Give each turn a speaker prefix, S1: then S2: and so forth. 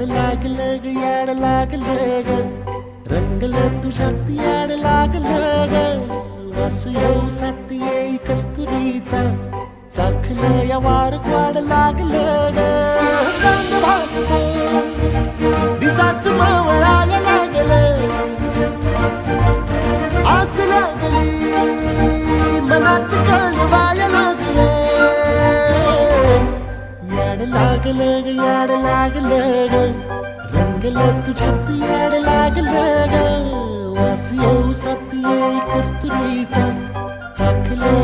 S1: लागलं ग याड लागलं ग रंगलं तुझ्यात याड लागलं ग वास येऊ साथ येई कस्तुरीचा चाखलं या वार वाड लागलं ग चांग भासलं दिसाच मावळायला लागलं आस लागली मनात कळवायला लागलं याड लागलं ग याड लागलं ग रंगलं तुझ्यात याड लागलं ग वास येऊ साथ येई कस्तुरीचा चाखलं